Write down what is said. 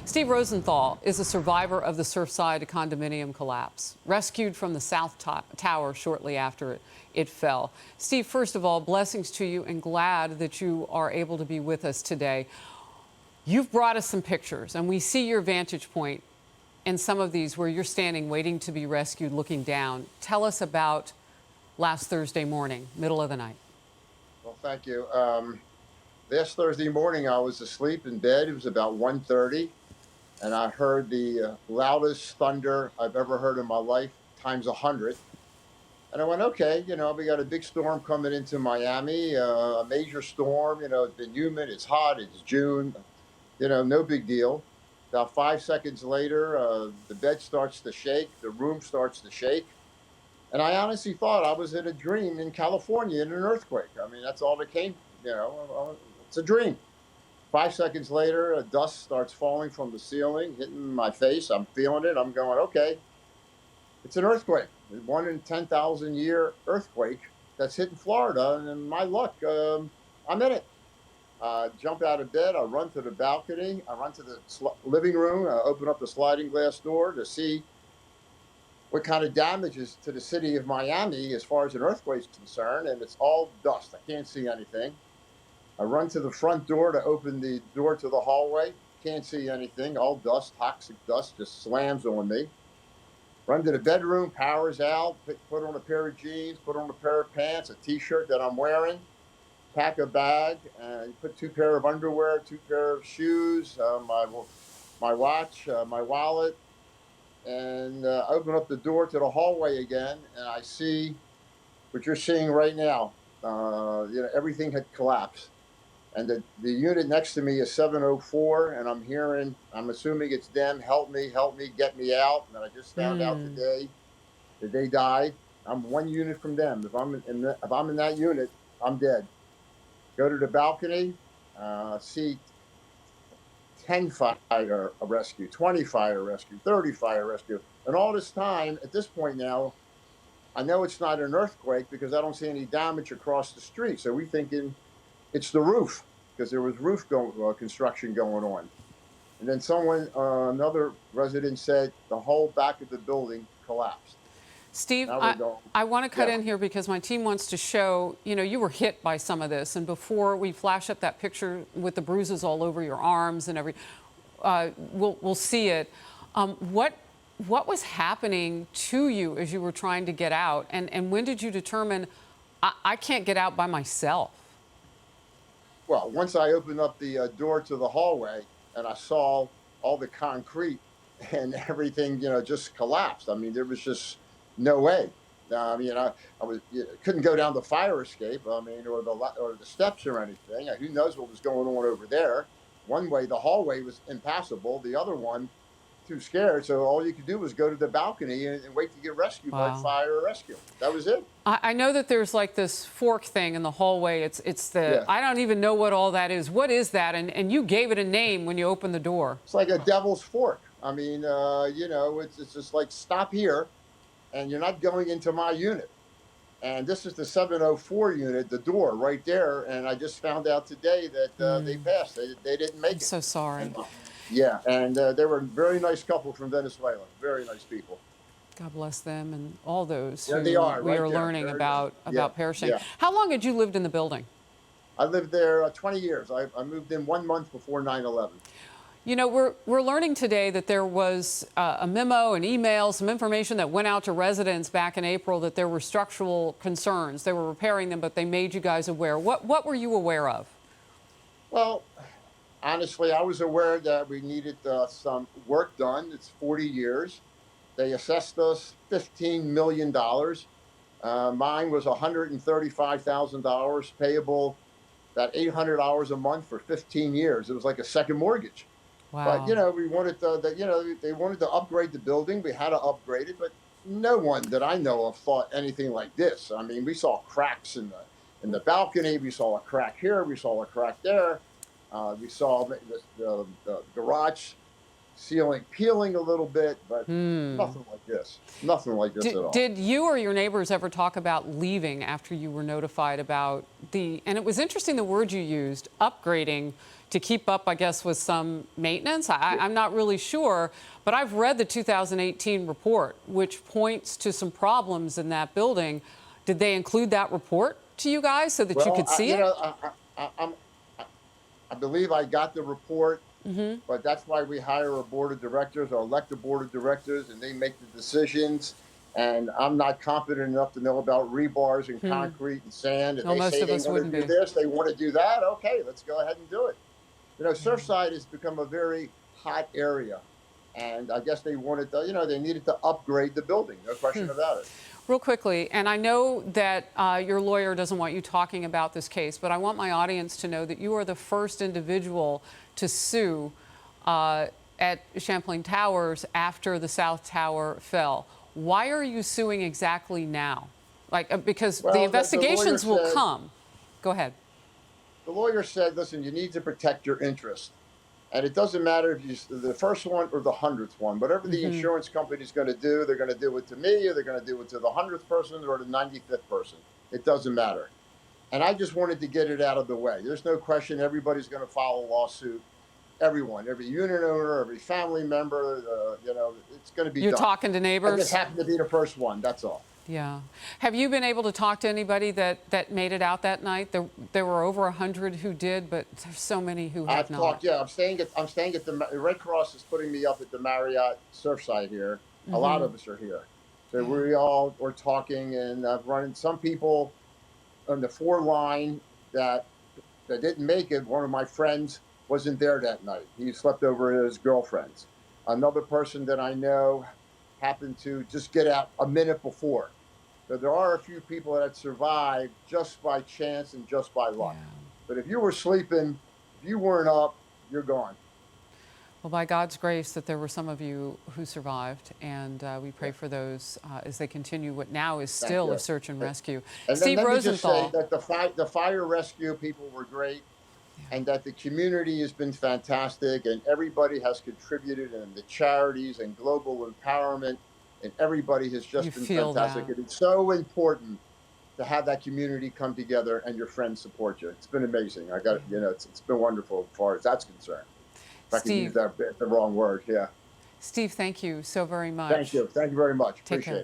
Steve Rosenthal is a survivor of the Surfside condominium collapse, rescued from the South Tower shortly after it fell. Steve, first of all, blessings to you and glad that you are able to be with us today. You've brought us some pictures, and we see your vantage point in some of these where you're standing waiting to be rescued, looking down. Tell us about last Thursday morning, middle of the night. Well, thank you. Last Thursday morning, I was asleep in bed. It was about 1:30, and I heard the loudest thunder I've ever heard in my life, times 100. And I went, okay, we got a big storm coming into Miami, a major storm. It's been humid, it's hot, it's June, no big deal. About 5 seconds later, the bed starts to shake, the room starts to shake. And I honestly thought I was in a dream in California in an earthquake. I mean, that's all that came, it's a dream. 5 seconds later, dust starts falling from the ceiling, hitting my face. I'm feeling it. I'm going, okay, it's an earthquake. 1 in 10,000 year earthquake that's hitting Florida. And my luck, I'm in it. Jump out of bed. I run to the balcony. I run to the living room. I open up the sliding glass door to see what kind of damage is to the city of Miami as far as an earthquake is concerned. And it's all dust. I can't see anything. I run to the front door to open the door to the hallway. Can't see anything. All dust, toxic dust just slams on me. Run to the bedroom, power's out, put on a pair of jeans, put on a pair of pants, a t-shirt that I'm wearing, pack a bag, and put 2 pair of underwear, 2 pair of shoes, my watch, my wallet, and open up the door to the hallway again, and I see what you're seeing right now. Everything had collapsed. And the unit next to me is 704, and I'm assuming it's them, help me, get me out. And I just found out today that they died. I'm 1 unit from them. If I'm in that unit, I'm dead. Go to the balcony, see 10 fire rescue, 20 fire rescue, 30 fire rescue. And all this time, at this point now, I know it's not an earthquake because I don't see any damage across the street. So we're thinking it's the roof, because there was roof construction going on. And then another resident said the whole back of the building collapsed. Steve, I want to cut in here because my team wants to show, you were hit by some of this. And before we flash up that picture with the bruises all over your arms and we'll see it. What was happening to you as you were trying to get out? And when did you determine, I can't get out by myself? Well, once I opened up the door to the hallway and I saw all the concrete and everything, just collapsed. I mean, there was just no way. I couldn't go down the fire escape. I mean, or the steps or anything. Who knows what was going on over there? One way, the hallway was impassable. The other one, too scared. So all you could do was go to the balcony and wait to get rescued by fire or rescue. That was it. I know that there's like this fork thing in the hallway. I don't even know what all that is. What is that? And you gave it a name when you opened the door. It's like a devil's fork. I mean, it's just like, stop here, and you're not going into my unit. And this is the 704 unit, the door right there. And I just found out today that they passed. They didn't make it. I'm so sorry. And they were a very nice couple from Venezuela. Very nice people. God bless them and all those who we are learning about perishing. Yeah. How long had you lived in the building? I lived there 20 years. I moved in 1 month before 9/11. We're learning today that there was a memo, an email, some information that went out to residents back in April that there were structural concerns. They were repairing them, but they made you guys aware. What were you aware of? Well, honestly, I was aware that we needed some work done. It's 40 years. They assessed us $15 million. Mine was $135,000 payable, about $800 a month for 15 years. It was like a second mortgage. Wow. But, we wanted they wanted to upgrade the building. We had to upgrade it, but no one that I know of thought anything like this. I mean, we saw cracks in the balcony. We saw a crack here. We saw a crack there. We saw the garage ceiling peeling a little bit, but nothing like this. Nothing like this at all. Did you or your neighbors ever talk about leaving after you were notified about and it was interesting the word you used, upgrading to keep up, I guess, with some maintenance? I'm not really sure, but I've read the 2018 report, which points to some problems in that building. Did they include that report to you guys so that you could see it? I believe I got the report, but that's why we hire a board of directors or elect a board of directors, and they make the decisions. And I'm not confident enough to know about rebars and concrete and sand. And Well, they most say of they us want to wouldn't do be. this, they want to do that. Okay, let's go ahead and do it. You know, Surfside has become a very hot area, and I guess they wanted to, they needed to upgrade the building. No question about it. Real quickly, and I know that your lawyer doesn't want you talking about this case, but I want my audience to know that you are the first individual to sue at Champlain Towers after the South Tower fell. Why are you suing exactly now? Because the investigations will come. Go ahead. The lawyer said, listen, you need to protect your interest. And it doesn't matter if you're the first one or the 100th one. Whatever the insurance company is going to do, they're going to do it to me, or they're going to do it to the 100th person or the 95th person. It doesn't matter. And I just wanted to get it out of the way. There's no question everybody's going to file a lawsuit. Everyone, every unit owner, every family member, it's going to be You're done. talking to neighbors? I just happen to be the first one, that's all. Yeah. Have you been able to talk to anybody that made it out that night? There were over 100 who did, but there's so many who have not. Talked. Yeah, I'm staying at the Red Cross is putting me up at the Marriott Surfside here. A lot of us are here, so we all were talking, and I've run into some people on the 4 line that didn't make it. One of my friends wasn't there that night. He slept over at his girlfriend's. Another person that I know happened to just get out a minute before. So there are a few people that survived just by chance and just by luck. Yeah. But if you were sleeping, if you weren't up, you're gone. Well, by God's grace that there were some of you who survived, and we pray for those as they continue what now is still a search and rescue. And Steve then let Rosenthal. me just say that the fire rescue people were great, and that the community has been fantastic, and everybody has contributed, and the charities and global empowerment, and everybody has just been fantastic. And it's so important to have that community come together and your friends support you. It's been amazing. It's been wonderful as far as that's concerned. If I can use the wrong word, yeah. Steve, thank you so very much. Thank you. Thank you very much. Appreciate it.